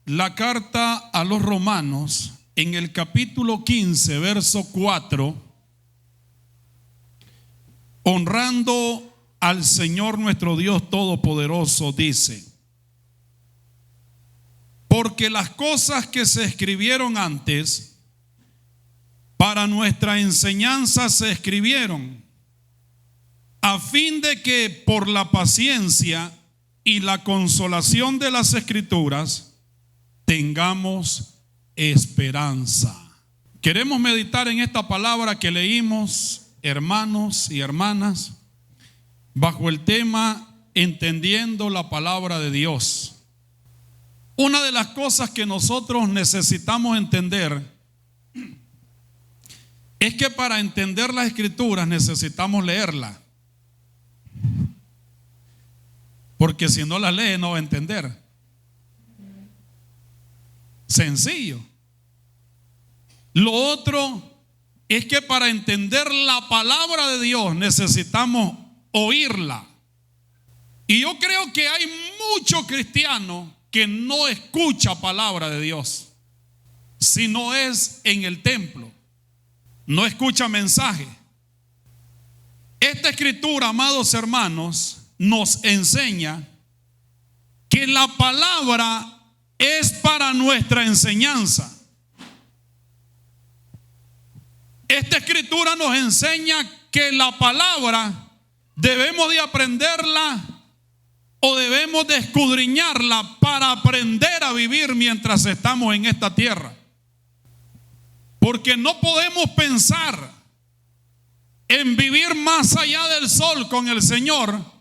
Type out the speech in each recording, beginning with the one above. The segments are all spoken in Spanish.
la carta a los Romanos, en el capítulo 15, verso 4, honrando al Señor nuestro Dios Todopoderoso, dice: porque las cosas que se escribieron antes para nuestra enseñanza se escribieron, a fin de que por la paciencia y la consolación de las Escrituras tengamos esperanza. Queremos meditar en esta palabra que leímos, hermanos y hermanas, bajo el tema entendiendo la palabra de Dios. Una de las cosas que nosotros necesitamos entender es que para entender las Escrituras necesitamos leerla, porque si no la lee no va a entender. Sencillo. Lo otro es que para entender la palabra de Dios necesitamos oírla. Y yo creo que hay muchos cristianos que no escucha palabra de Dios, si no es en el templo, no escucha mensaje. Esta escritura, amados hermanos, nos enseña que la palabra es para nuestra enseñanza. Esta escritura nos enseña que la palabra debemos de aprenderla o debemos de escudriñarla para aprender a vivir mientras estamos en esta tierra. Porque no podemos pensar en vivir más allá del sol con el Señor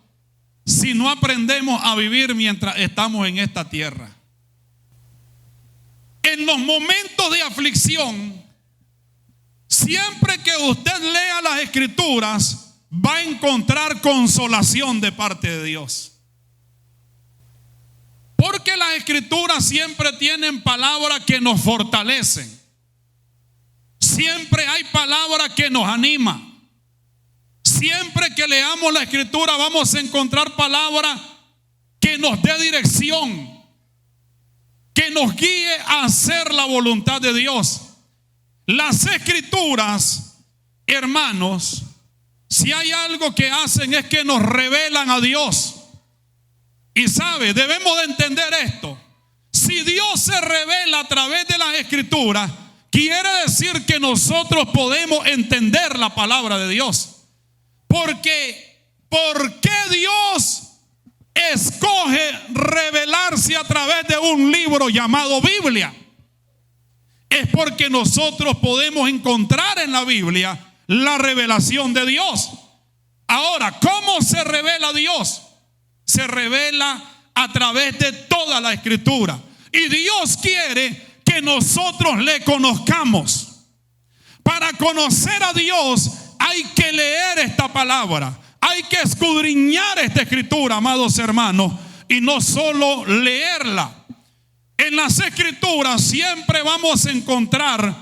si no aprendemos a vivir mientras estamos en esta tierra. En los momentos de aflicción, siempre que usted lea las Escrituras, va a encontrar consolación de parte de Dios. Porque las Escrituras siempre tienen palabras que nos fortalecen. Siempre hay palabras que nos animan. Siempre que leamos la Escritura vamos a encontrar palabras que nos dé dirección, que nos guíe a hacer la voluntad de Dios. Las Escrituras, hermanos, si hay algo que hacen es que nos revelan a Dios. Y sabe, debemos de entender esto. Si Dios se revela a través de las Escrituras, quiere decir que nosotros podemos entender la palabra de Dios. Porque, ¿por qué Dios escoge revelarse a través de un libro llamado Biblia? Es porque nosotros podemos encontrar en la Biblia la revelación de Dios. Ahora, ¿cómo se revela Dios? Se revela a través de toda la Escritura. Y Dios quiere que nosotros le conozcamos. Para conocer a Dios hay que leer esta palabra. Hay que escudriñar esta Escritura, amados hermanos, y no solo leerla. En las Escrituras siempre vamos a encontrar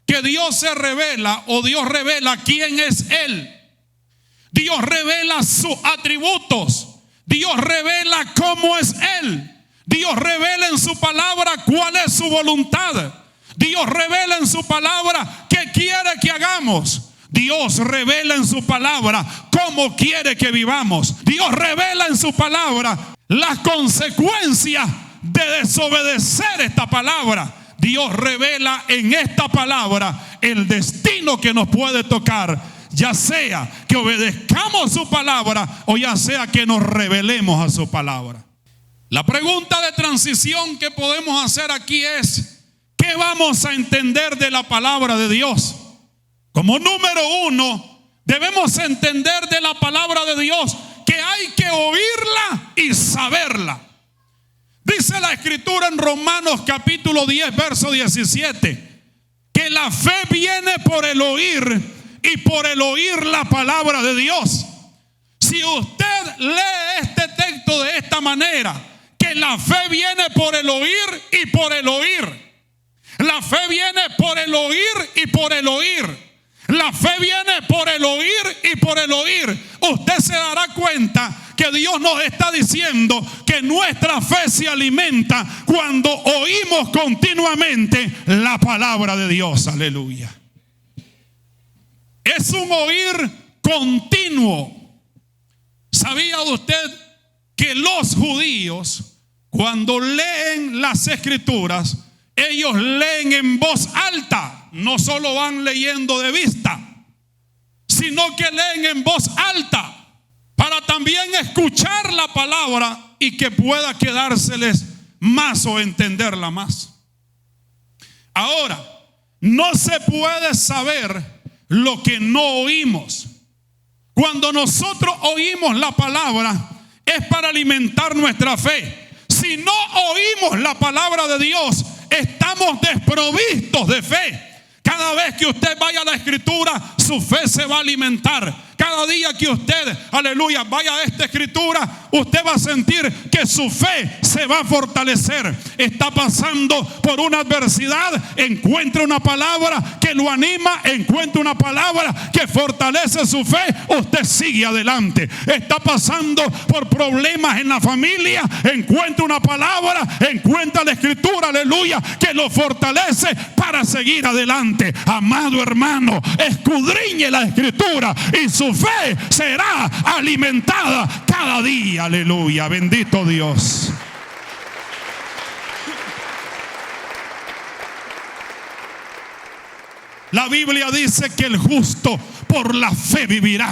que Dios se revela, o Dios revela quién es Él. Dios revela sus atributos. Dios revela cómo es Él. Dios revela en su palabra cuál es su voluntad. Dios revela en su palabra qué quiere que hagamos. Dios revela en su palabra cómo quiere que vivamos. Dios revela en su palabra las consecuencias de desobedecer esta palabra. Dios revela en esta palabra el destino que nos puede tocar, ya sea que obedezcamos su palabra o ya sea que nos rebelemos a su palabra. La pregunta de transición que podemos hacer aquí es: ¿qué vamos a entender de la palabra de Dios? Como número uno, debemos entender de la palabra de Dios que hay que oírla y saberla. Dice la Escritura en Romanos capítulo 10, verso 17, que la fe viene por el oír y por el oír la palabra de Dios. Si usted lee este texto de esta manera, que la fe viene por el oír y por el oír. La fe viene por el oír y por el oír. La fe viene por el oír y por el oír. Usted se dará cuenta que Dios nos está diciendo que nuestra fe se alimenta cuando oímos continuamente la palabra de Dios. Aleluya. Es un oír continuo. ¿Sabía usted que los judíos, cuando leen las escrituras, ellos leen en voz alta? No solo van leyendo de vista, sino que leen en voz alta para también escuchar la palabra y que pueda quedárseles más o entenderla más. Ahora, no se puede saber lo que no oímos. Cuando nosotros oímos la palabra, es para alimentar nuestra fe. Si no oímos la palabra de Dios, estamos desprovistos de fe. Cada vez que usted vaya a la escritura, su fe se va a alimentar. Cada día que usted, aleluya, vaya a esta escritura, usted va a sentir que su fe se va a fortalecer. Está pasando por una adversidad, encuentra una palabra que lo anima, encuentra una palabra que fortalece su fe, usted sigue adelante. Está pasando por problemas en la familia, encuentra una palabra, encuentra la escritura, aleluya, que lo fortalece para seguir adelante. Amado hermano, escudriñe la escritura y su fe será alimentada cada día. Aleluya, bendito Dios. La Biblia dice que el justo por la fe vivirá.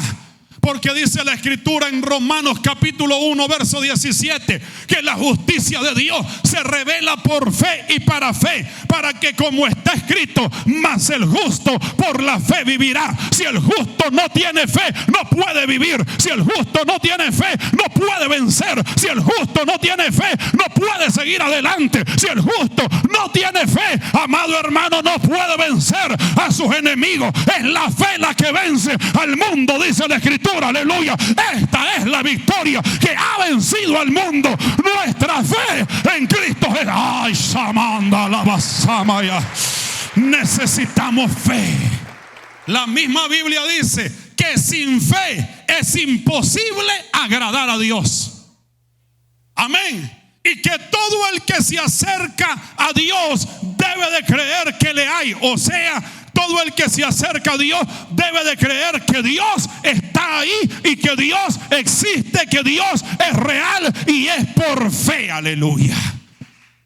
Porque dice la escritura en Romanos capítulo 1 verso 17 que la justicia de Dios se revela por fe y para fe, para que como está escrito, mas el justo por la fe vivirá. Si el justo no tiene fe, no puede vivir. Si el justo no tiene fe, no puede vencer. Si el justo no tiene fe, no puede seguir adelante. Si el justo no tiene fe, amado hermano, no puede vencer a sus enemigos. Es la fe la que vence al mundo, dice la escritura. Aleluya, esta es la victoria que ha vencido al mundo, nuestra fe en Cristo. Ay, Samanda la Basamaya. Necesitamos fe. La misma Biblia dice que sin fe es imposible agradar a Dios. Amén. Y que todo el que se acerca a Dios debe de creer que le hay. O sea, todo el que se acerca a Dios debe de creer que Dios está ahí y que Dios existe, que Dios es real y es por fe. Aleluya.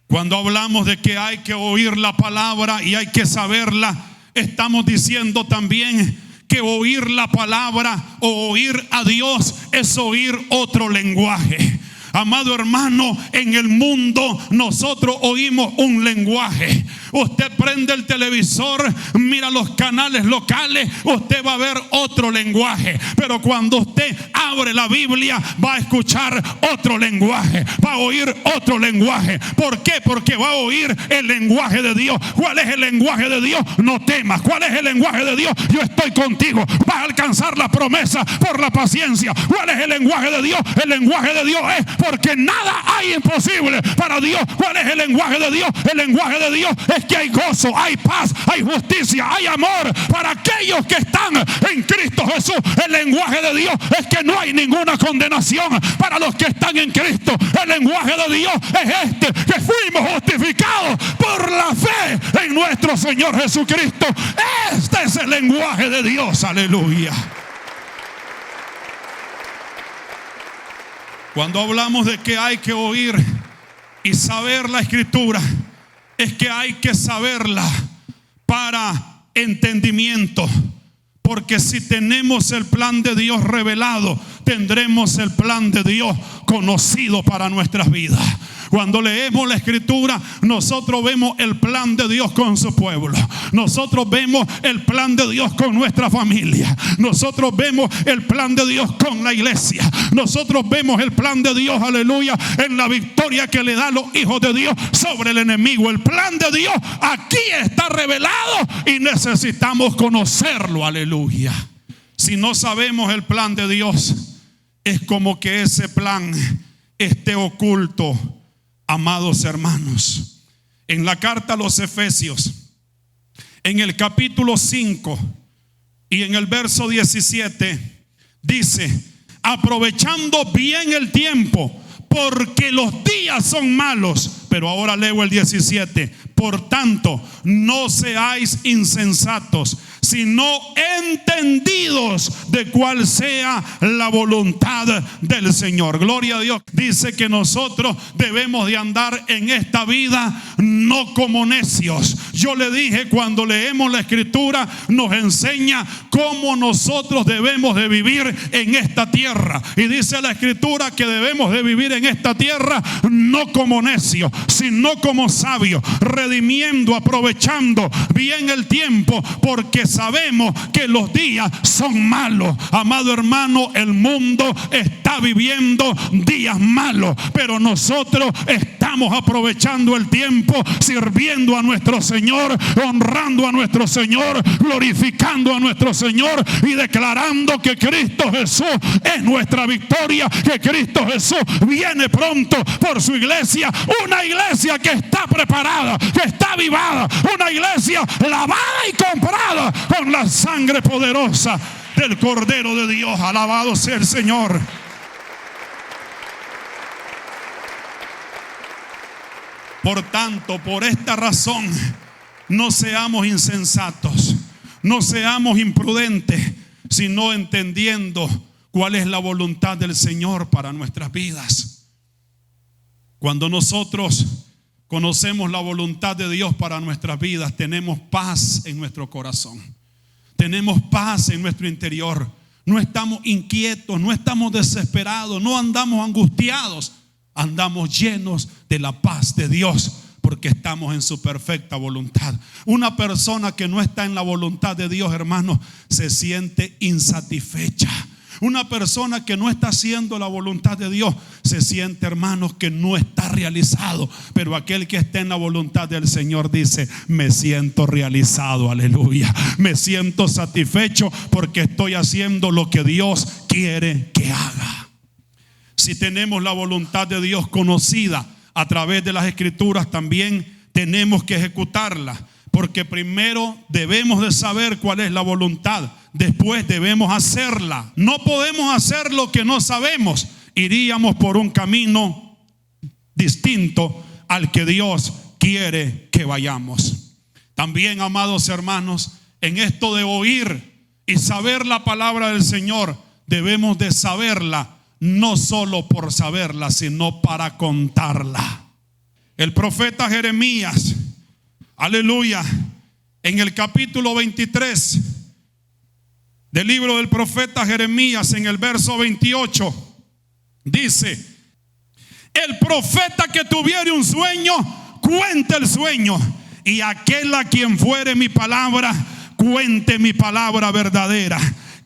Cuando hablamos de que hay que oír la palabra y hay que saberla, estamos diciendo también que oír la palabra o oír a Dios es oír otro lenguaje. Amado hermano, en el mundo nosotros oímos un lenguaje. Usted prende el televisor, mira los canales locales, usted va a ver otro lenguaje. Pero cuando usted abre la Biblia, va a escuchar otro lenguaje, va a oír otro lenguaje. ¿Por qué? Porque va a oír el lenguaje de Dios. ¿Cuál es el lenguaje de Dios? No temas. ¿Cuál es el lenguaje de Dios? Yo estoy contigo. Vas a alcanzar la promesa por la paciencia. ¿Cuál es el lenguaje de Dios? El lenguaje de Dios es porque nada hay imposible para Dios. ¿Cuál es el lenguaje de Dios? El lenguaje de Dios es que hay gozo, hay paz, hay justicia, hay amor para aquellos que están en Cristo Jesús. El lenguaje de Dios es que no hay ninguna condenación para los que están en Cristo. El lenguaje de Dios es este, que fuimos justificados por la fe en nuestro Señor Jesucristo. Este es el lenguaje de Dios. Aleluya. Cuando hablamos de que hay que oír y saber la escritura, es que hay que saberla para entendimiento. Porque si tenemos el plan de Dios revelado, tendremos el plan de Dios conocido para nuestras vidas. Cuando leemos la escritura, nosotros vemos el plan de Dios con su pueblo. Nosotros vemos el plan de Dios con nuestra familia. Nosotros vemos el plan de Dios con la iglesia. Nosotros vemos el plan de Dios, aleluya, en la victoria que le da a los hijos de Dios sobre el enemigo. El plan de Dios aquí está revelado y necesitamos conocerlo, aleluya. Si no sabemos el plan de Dios, es como que ese plan esté oculto. Amados hermanos, en la carta a los Efesios, en el capítulo 5 y en el verso 17, dice: aprovechando bien el tiempo, porque los días son malos. Pero ahora leo el 17. Por tanto, no seáis insensatos, sino entendidos de cuál sea la voluntad del Señor. Gloria a Dios. Dice que nosotros debemos de andar en esta vida no como necios. Yo le dije, cuando leemos la Escritura nos enseña cómo nosotros debemos de vivir en esta tierra. Y dice la Escritura que debemos de vivir en esta tierra no como necios, sino como sabios, redimiendo, aprovechando bien el tiempo, porque sabemos que los días son malos. Amado hermano, el mundo está viviendo días malos, pero nosotros estamos aprovechando el tiempo, sirviendo a nuestro Señor, honrando a nuestro Señor, glorificando a nuestro Señor y declarando que Cristo Jesús es nuestra victoria, que Cristo Jesús viene pronto por su iglesia, una iglesia que está preparada, que está avivada, una iglesia lavada y comprada con la sangre poderosa del Cordero de Dios. Alabado sea el Señor. Por tanto, por esta razón, no seamos insensatos, no seamos imprudentes, sino entendiendo cuál es la voluntad del Señor para nuestras vidas. Cuando nosotros conocemos la voluntad de Dios para nuestras vidas, tenemos paz en nuestro corazón, tenemos paz en nuestro interior. No estamos inquietos, no estamos desesperados, no andamos angustiados, andamos llenos de la paz de Dios, porque estamos en su perfecta voluntad. Una persona que no está en la voluntad de Dios, hermano, se siente insatisfecha. Una persona que no está haciendo la voluntad de Dios se siente, hermanos, que no está realizado. Pero aquel que está en la voluntad del Señor dice: me siento realizado, aleluya. Me siento satisfecho porque estoy haciendo lo que Dios quiere que haga. Si tenemos la voluntad de Dios conocida a través de las Escrituras, también tenemos que ejecutarla. Porque primero debemos de saber cuál es la voluntad, después debemos hacerla. No podemos hacer lo que no sabemos. Iríamos por un camino distinto al que Dios quiere que vayamos. También, amados hermanos, en esto de oír y saber la palabra del Señor, debemos de saberla, no solo por saberla, sino para contarla. El profeta Jeremías, aleluya, en el capítulo 23 del libro del profeta Jeremías, en el verso 28, dice: el profeta que tuviere un sueño, cuente el sueño, y aquel a quien fuere mi palabra, cuente mi palabra verdadera.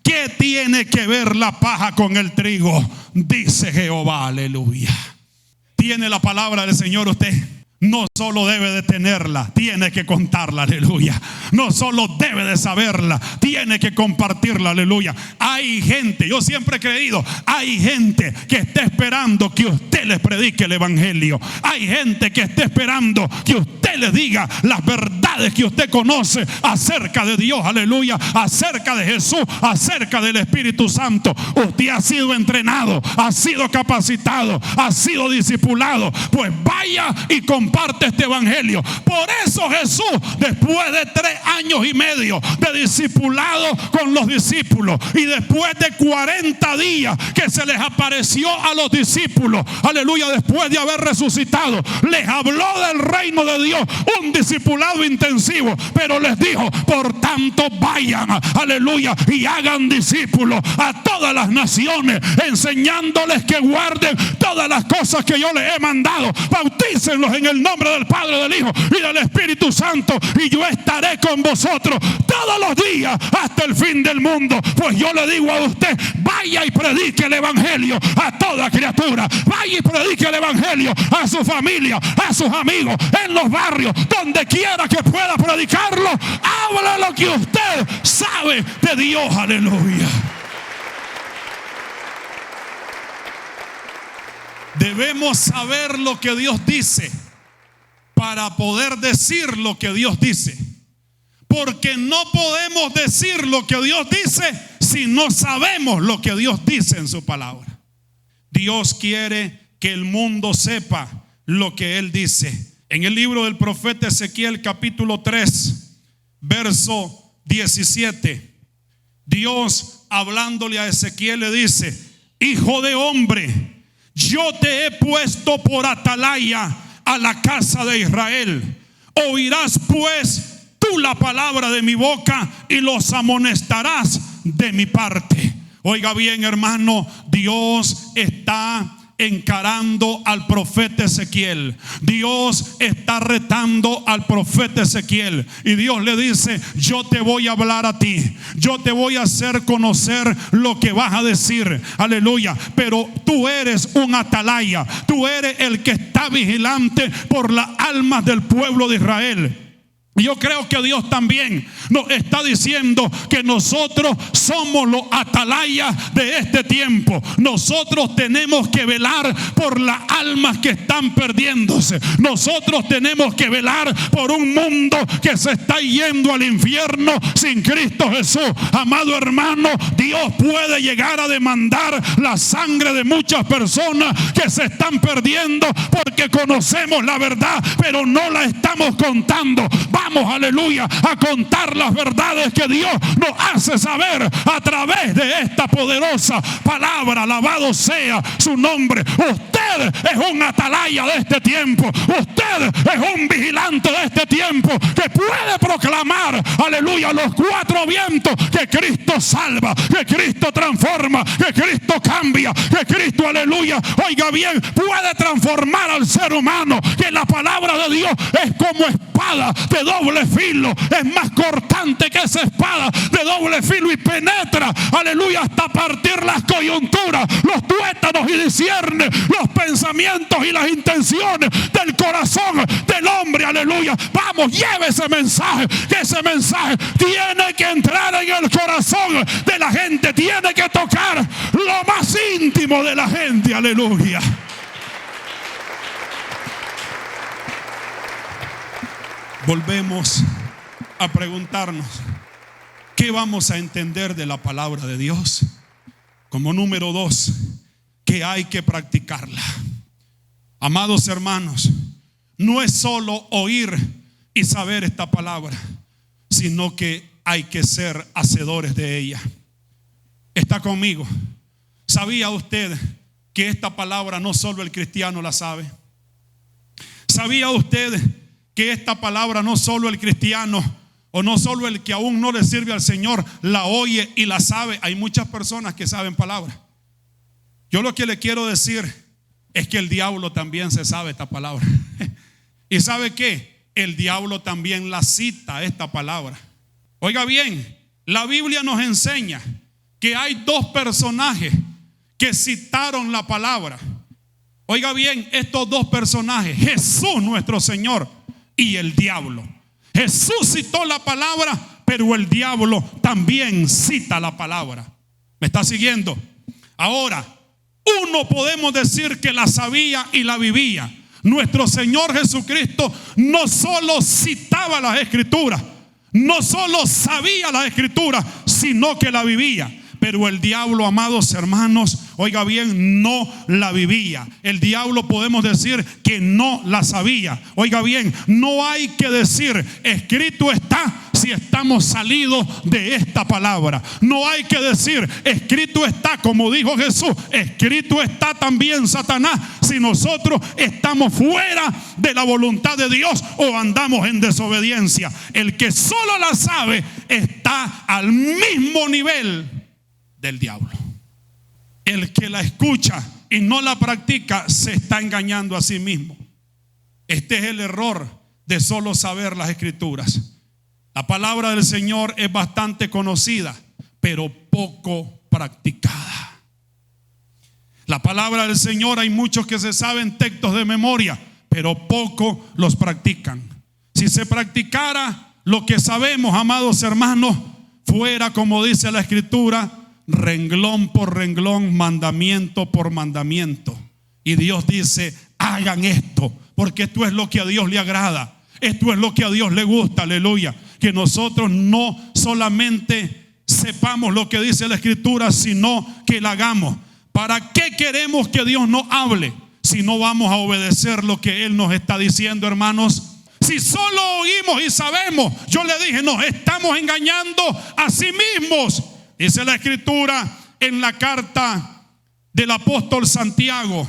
¿Qué tiene que ver la paja con el trigo? Dice Jehová, aleluya. ¿Tiene la palabra del Señor usted? No solo debe de tenerla, tiene que contarla, aleluya. No solo debe de saberla, tiene que compartirla, aleluya. Hay gente, yo siempre he creído, hay gente que está esperando que usted les predique el evangelio. Hay gente que está esperando que usted les diga las verdades que usted conoce acerca de Dios, aleluya, acerca de Jesús, acerca del Espíritu Santo. Usted ha sido entrenado, ha sido capacitado, ha sido discipulado. Pues vaya y comparte este evangelio. Por eso Jesús, después de 3 años y medio de discipulado con los discípulos, y después de 40 días que se les apareció a los discípulos, aleluya, después de haber resucitado, les habló del reino de Dios, un discipulado intensivo, pero les dijo: por tanto vayan, aleluya, y hagan discípulos a todas las naciones, enseñándoles que guarden todas las cosas que yo les he mandado. Bautícenlos en el nombre del Padre, del Hijo y del Espíritu Santo, y yo estaré con vosotros todos los días hasta el fin del mundo. Pues yo le digo a usted: vaya y predique el evangelio a toda criatura. Vaya y predique el evangelio a su familia, a sus amigos, en los barrios, donde quiera que pueda predicarlo. Hable lo que usted sabe de Dios, aleluya. Debemos saber lo que Dios dice para poder decir lo que Dios dice. Porque no podemos decir lo que Dios dice si no sabemos lo que Dios dice en su palabra? Dios quiere que el mundo sepa lo que Él dice. En el libro del profeta Ezequiel, capítulo 3, verso 17, Dios hablándole a Ezequiel le dice: hijo de hombre, yo te he puesto por atalaya a la casa de Israel. Oirás pues tú la palabra de mi boca y los amonestarás de mi parte. Oiga bien, hermano, Dios está encarando al profeta Ezequiel. Dios está retando al profeta Ezequiel. Y Dios le dice: yo te voy a hablar a ti. Yo te voy a hacer conocer lo que vas a decir. Aleluya. Pero tú eres un atalaya. Tú eres el que está vigilante por las almas del pueblo de Israel. Yo creo que Dios también nos está diciendo que nosotros somos los atalayas de este tiempo. Nosotros tenemos que velar por las almas que están perdiéndose. Nosotros tenemos que velar por un mundo que se está yendo al infierno sin Cristo Jesús. Amado hermano, Dios puede llegar a demandar la sangre de muchas personas que se están perdiendo porque conocemos la verdad, pero no la estamos contando. Vamos, aleluya, a contar las verdades que Dios nos hace saber a través de esta poderosa palabra. Alabado sea su nombre. Usted es un atalaya de este tiempo. Usted es un vigilante de este tiempo que puede proclamar, aleluya, los cuatro vientos que Cristo salva, que Cristo transforma, que Cristo cambia, que Cristo, aleluya, oiga bien, puede transformar al ser humano. Que la palabra de Dios es como espada de doble filo, es más cortante que esa espada de doble filo y penetra, aleluya, hasta partir las coyunturas, los tuétanos y discierne los pensamientos y las intenciones del corazón del hombre, aleluya. Vamos, lleve ese mensaje, que ese mensaje tiene que entrar en el corazón de la gente, tiene que tocar lo más íntimo de la gente, aleluya. Volvemos a preguntarnos: ¿qué vamos a entender de la palabra de Dios? Como número 2, que hay que practicarla. Amados hermanos, no es solo oír y saber esta palabra, sino que hay que ser hacedores de ella. ¿Está conmigo? ¿Sabía usted que esta palabra no solo el cristiano la sabe? ¿Sabía usted que esta palabra no solo el cristiano o no solo el que aún no le sirve al Señor la oye y la sabe? Hay muchas personas que saben palabra. Yo lo que le quiero decir es que el diablo también se sabe esta palabra. ¿Y sabe qué? El diablo también la cita, esta palabra. Oiga bien, la Biblia nos enseña que hay dos personajes que citaron la palabra. Oiga bien, estos dos personajes, Jesús nuestro Señor y el diablo. Jesús citó la palabra, pero el diablo también cita la palabra. ¿Me está siguiendo? Ahora, uno podemos decir que la sabía y la vivía. Nuestro Señor Jesucristo no solo citaba las Escrituras, no solo sabía las Escrituras, sino que la vivía. Pero el diablo, amados hermanos, oiga bien, no la vivía. El diablo podemos decir que no la sabía. Oiga bien, no hay que decir escrito está si estamos salidos de esta palabra. No hay que decir escrito está, como dijo Jesús, escrito está también Satanás, si nosotros estamos fuera de la voluntad de Dios o andamos en desobediencia. El que solo la sabe está al mismo nivel del diablo. El que la escucha y no la practica se está engañando a sí mismo. Este es el error de solo saber las Escrituras. La palabra del Señor es bastante conocida, pero poco practicada. La palabra del Señor, hay muchos que se saben textos de memoria, pero poco los practican. Si se practicara lo que sabemos, amados hermanos, fuera, como dice la Escritura, renglón por renglón, mandamiento por mandamiento. Y Dios dice: hagan esto, porque esto es lo que a Dios le agrada, esto es lo que a Dios le gusta, aleluya. Que nosotros no solamente sepamos lo que dice la Escritura, sino que la hagamos. ¿Para qué queremos que Dios nos hable si no vamos a obedecer lo que Él nos está diciendo, hermanos? Si solo oímos y sabemos, yo le dije, nos estamos engañando a sí mismos. Dice la Escritura en la carta del apóstol Santiago,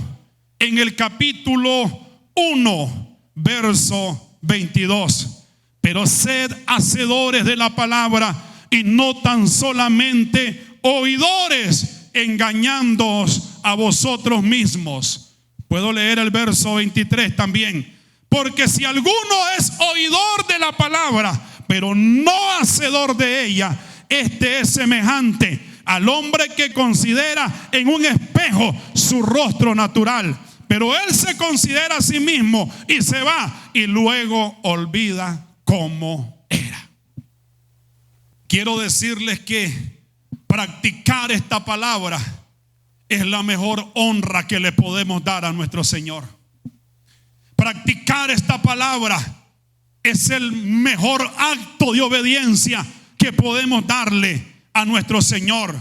en el capítulo 1, verso 22. Pero sed hacedores de la palabra y no tan solamente oidores, engañándoos a vosotros mismos. Puedo leer el verso 23 también. Porque si alguno es oidor de la palabra, pero no hacedor de ella, este es semejante al hombre que considera en un espejo su rostro natural, pero él se considera a sí mismo y se va y luego olvida cómo era. Quiero decirles que practicar esta palabra es la mejor honra que le podemos dar a nuestro Señor. Practicar esta palabra es el mejor acto de obediencia que podemos darle a nuestro Señor,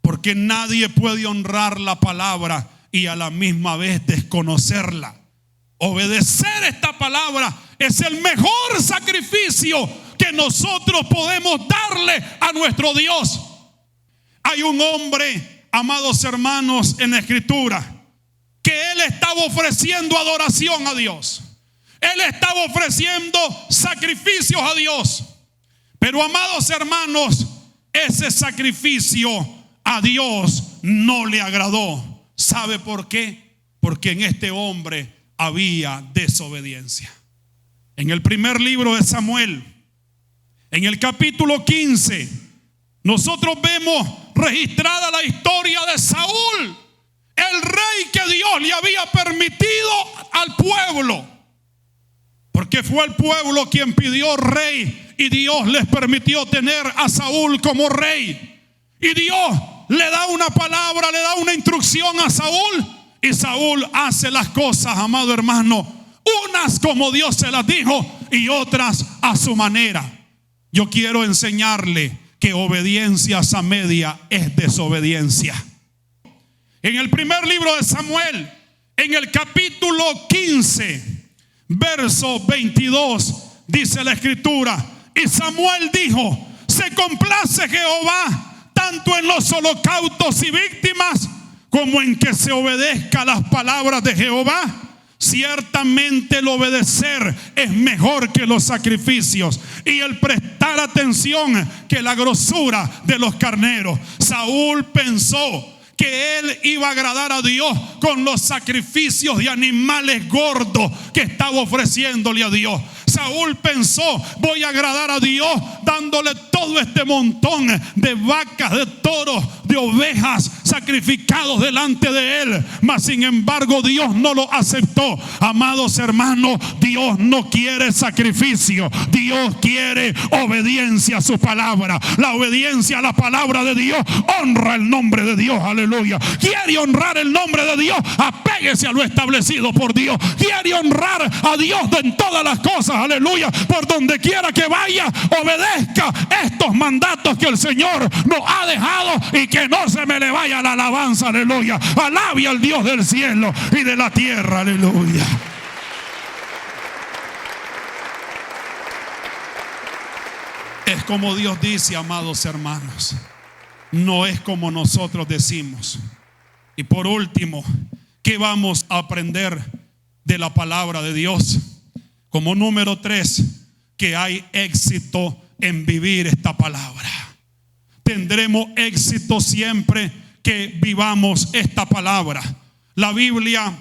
porque nadie puede honrar la palabra y a la misma vez desconocerla. Obedecer esta palabra es el mejor sacrificio que nosotros podemos darle a nuestro Dios. Hay un hombre, amados hermanos, en la Escritura, que él estaba ofreciendo adoración a Dios. Él estaba ofreciendo sacrificios a Dios. Pero, amados hermanos, ese sacrificio a Dios no le agradó. ¿Sabe por qué? Porque en este hombre había desobediencia. En el primer libro de Samuel, en el capítulo 15, nosotros vemos registrada la historia de Saúl, el rey que Dios le había permitido al pueblo, porque fue el pueblo quien pidió rey y Dios les permitió tener a Saúl como rey. Y Dios le da una palabra, le da una instrucción a Saúl, y Saúl hace las cosas, amado hermano, unas como Dios se las dijo y otras a su manera. Yo quiero enseñarle que obediencia a media es desobediencia. En el primer libro de Samuel, en el capítulo 15, verso 22, dice la Escritura: y Samuel dijo: se complace Jehová tanto en los holocaustos y víctimas como en que se obedezca las palabras de Jehová. Ciertamente el obedecer es mejor que los sacrificios, y el prestar atención que la grosura de los carneros. Saúl pensó que él iba a agradar a Dios con los sacrificios de animales gordos que estaba ofreciéndole a Dios. Saúl pensó: voy a agradar a Dios dándole todo este montón de vacas, de toros, de ovejas sacrificados delante de él. Mas sin embargo Dios no lo aceptó. Amados hermanos, Dios no quiere sacrificio, Dios quiere obediencia a su palabra. La obediencia a la palabra de Dios honra el nombre de Dios. Aleluya. Quiere honrar el nombre de Dios, apéguese a lo establecido por Dios. Quiere honrar a Dios en todas las cosas, aleluya, por donde quiera que vaya, obedezca estos mandatos que el Señor nos ha dejado, y que no se me le vaya la alabanza, aleluya. Alabe al Dios del cielo y de la tierra, aleluya. Es como Dios dice, amados hermanos, no es como nosotros decimos. Y por último, ¿qué vamos a aprender de la palabra de Dios? Como número 3, que hay éxito en vivir esta palabra. Tendremos éxito siempre que vivamos esta palabra. La Biblia,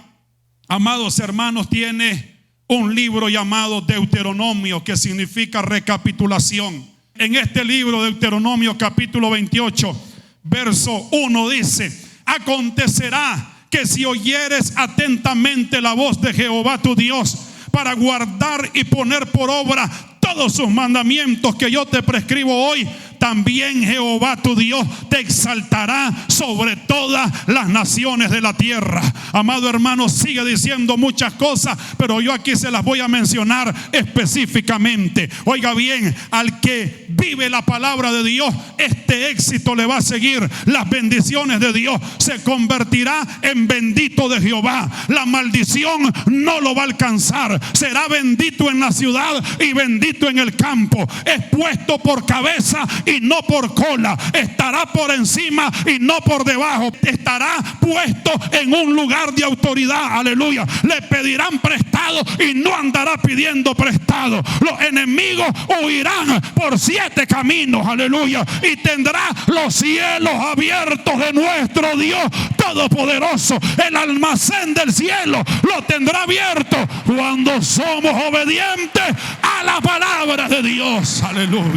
amados hermanos, tiene un libro llamado Deuteronomio, que significa recapitulación. En este libro, Deuteronomio capítulo 28, verso 1 dice: acontecerá que si oyeres atentamente la voz de Jehová tu Dios, para guardar y poner por obra todos sus mandamientos que yo te prescribo hoy, también Jehová tu Dios te exaltará sobre todas las naciones de la tierra. Amado hermano, sigue diciendo muchas cosas, pero yo aquí se las voy a mencionar específicamente. Oiga bien, al que vive la palabra de Dios, este éxito le va a seguir. Las bendiciones de Dios, se convertirá en bendito de Jehová. La maldición no lo va a alcanzar. Será bendito en la ciudad y bendito en el campo. Es puesto por cabeza y no por cola. Estará por encima y no por debajo. Estará puesto en un lugar de autoridad. Aleluya. Le pedirán prestado y no andará pidiendo prestado. Los enemigos huirán por 7 caminos. Aleluya. Y tendrá los cielos abiertos de nuestro Dios Todopoderoso. El almacén del cielo lo tendrá abierto cuando somos obedientes a la palabra de Dios. Aleluya.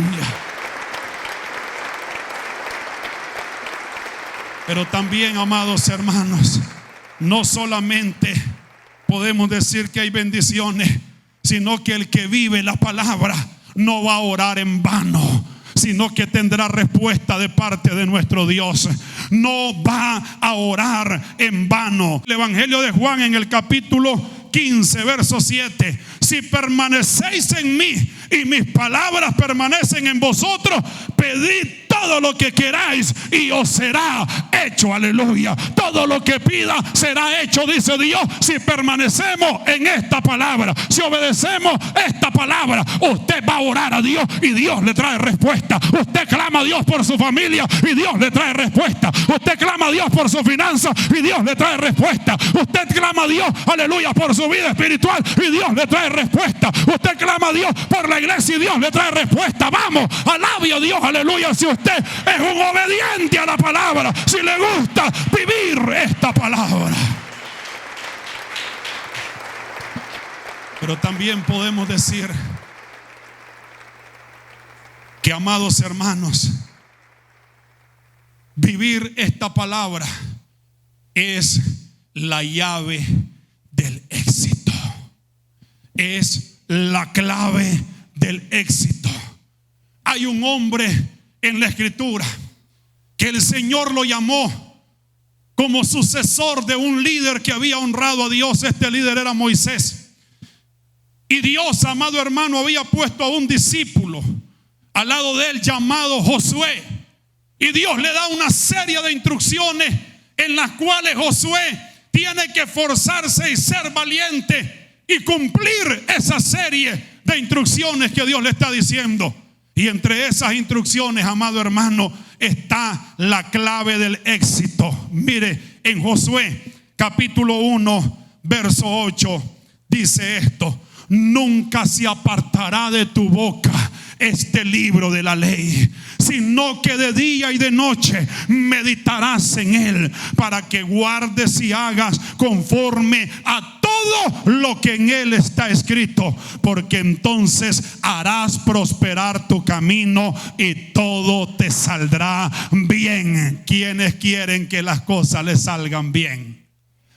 Pero también, amados hermanos, no solamente podemos decir que hay bendiciones, sino que el que vive la palabra no va a orar en vano, sino que tendrá respuesta de parte de nuestro Dios. No va a orar en vano. El Evangelio de Juan, en el capítulo 15, verso 7: si permanecéis en mí y mis palabras permanecen en vosotros, pedid todo lo que queráis y os será hecho. Aleluya. Todo lo que pida será hecho, dice Dios, si permanecemos en esta palabra, si obedecemos esta palabra. Usted va a orar a Dios y Dios le trae respuesta. Usted clama a Dios por su familia y Dios le trae respuesta. Usted clama a Dios por su finanza y Dios le trae respuesta. Usted clama a Dios, aleluya, por su vida espiritual y Dios le trae respuesta. Usted clama a Dios por la iglesia y Dios le trae respuesta. Vamos, alabe a Dios, aleluya, si usted es un obediente a la palabra, si le gusta vivir esta palabra. Pero también podemos decir que, amados hermanos, vivir esta palabra es la llave del éxito. Es la clave del éxito. Hay un hombre en la escritura que el Señor lo llamó como sucesor de un líder que había honrado a Dios. Este líder era Moisés. Y Dios, amado hermano, había puesto a un discípulo al lado de él llamado Josué. Y Dios le da una serie de instrucciones en las cuales Josué tiene que esforzarse y ser valiente y cumplir esa serie de instrucciones que Dios le está diciendo. Y entre esas instrucciones, amado hermano, está la clave del éxito. Mire, en Josué capítulo 1, verso 8, dice esto: nunca se apartará de tu boca este libro de la ley, sino que de día y de noche meditarás en él, para que guardes y hagas conforme a todo lo que en él está escrito, porque entonces harás prosperar tu camino y todo te saldrá bien. ¿Quiénes quieren que las cosas les salgan bien?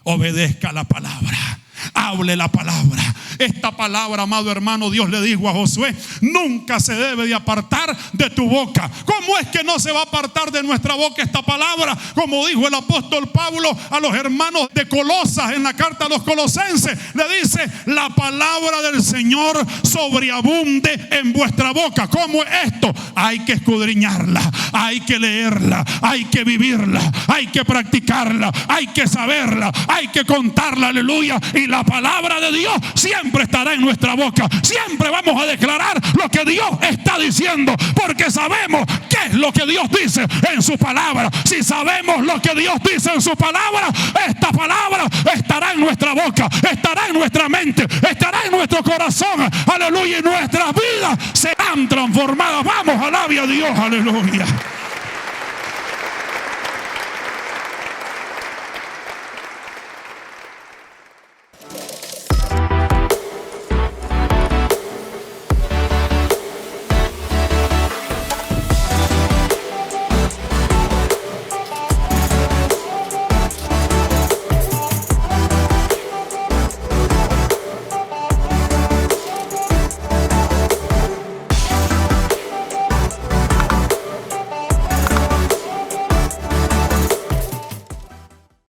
Obedezca la palabra. Hable la palabra. Esta palabra, amado hermano, Dios le dijo a Josué: nunca se debe de apartar de tu boca. ¿Cómo es que no se va a apartar de nuestra boca esta palabra? Como dijo el apóstol Pablo a los hermanos de Colosas en la carta a los colosenses, le dice: la palabra del Señor sobreabunde en vuestra boca. ¿Cómo es esto? Hay que escudriñarla, hay que leerla, hay que vivirla, hay que practicarla, hay que saberla, hay que contarla, aleluya. Y la palabra de Dios siempre estará en nuestra boca. Siempre vamos a declarar lo que Dios está diciendo, porque sabemos qué es lo que Dios dice en su palabra. Si sabemos lo que Dios dice en su palabra, esta palabra estará en nuestra boca, estará en nuestra mente, estará en nuestro corazón, aleluya, y nuestras vidas serán transformadas. Vamos, alabe a Dios, aleluya.